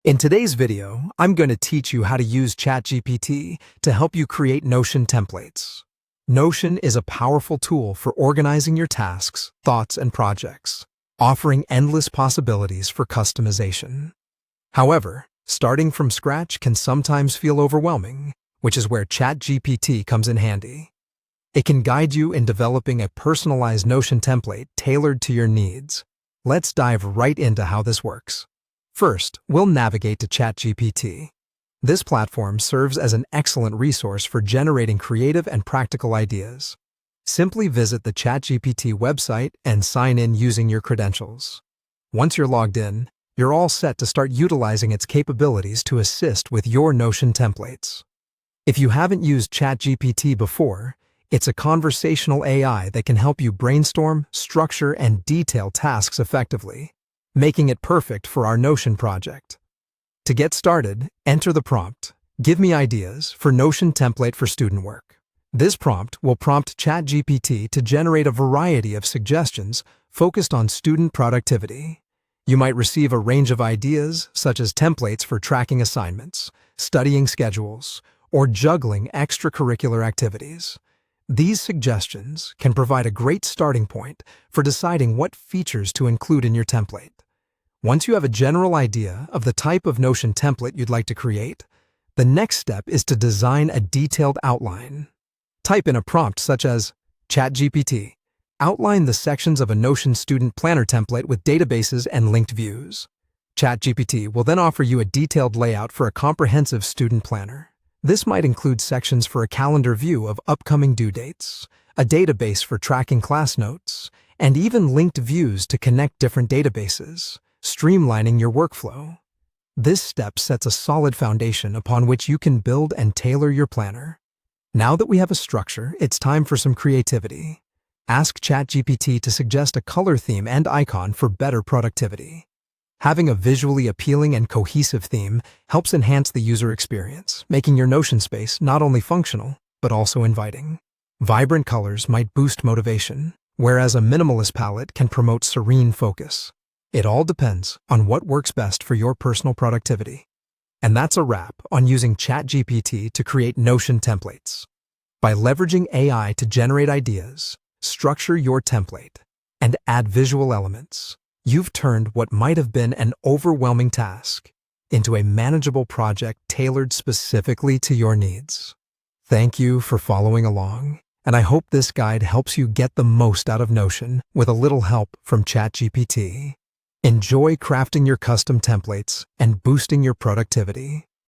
In today's video, I'm going to teach you how to use ChatGPT to help you create Notion templates. Notion is a powerful tool for organizing your tasks, thoughts, and projects, offering endless possibilities for customization. However, starting from scratch can sometimes feel overwhelming, which is where ChatGPT comes in handy. It can guide you in developing a personalized Notion template tailored to your needs. Let's dive right into how this works. First, we'll navigate to ChatGPT. This platform serves as an excellent resource for generating creative and practical ideas. Simply visit the ChatGPT website and sign in using your credentials. Once you're logged in, you're all set to start utilizing its capabilities to assist with your Notion templates. If you haven't used ChatGPT before, it's a conversational AI that can help you brainstorm, structure, and detail tasks effectively, making it perfect for our Notion project. To get started, enter the prompt, "Give me ideas for Notion template for student work." This prompt will prompt ChatGPT to generate a variety of suggestions focused on student productivity. You might receive a range of ideas, such as templates for tracking assignments, studying schedules, or juggling extracurricular activities. These suggestions can provide a great starting point for deciding what features to include in your template. Once you have a general idea of the type of Notion template you'd like to create, the next step is to design a detailed outline. Type in a prompt such as, "ChatGPT, outline the sections of a Notion student planner template with databases and linked views." ChatGPT will then offer you a detailed layout for a comprehensive student planner. This might include sections for a calendar view of upcoming due dates, a database for tracking class notes, and even linked views to connect different databases, streamlining your workflow. This step sets a solid foundation upon which you can build and tailor your planner. Now that we have a structure, it's time for some creativity. Ask ChatGPT to suggest a color theme and icon for better productivity. Having a visually appealing and cohesive theme helps enhance the user experience, making your Notion space not only functional, but also inviting. Vibrant colors might boost motivation, whereas a minimalist palette can promote serene focus. It all depends on what works best for your personal productivity. And that's a wrap on using ChatGPT to create Notion templates. By leveraging AI to generate ideas, structure your template, and add visual elements, you've turned what might have been an overwhelming task into a manageable project tailored specifically to your needs. Thank you for following along, and I hope this guide helps you get the most out of Notion with a little help from ChatGPT. Enjoy crafting your custom templates and boosting your productivity.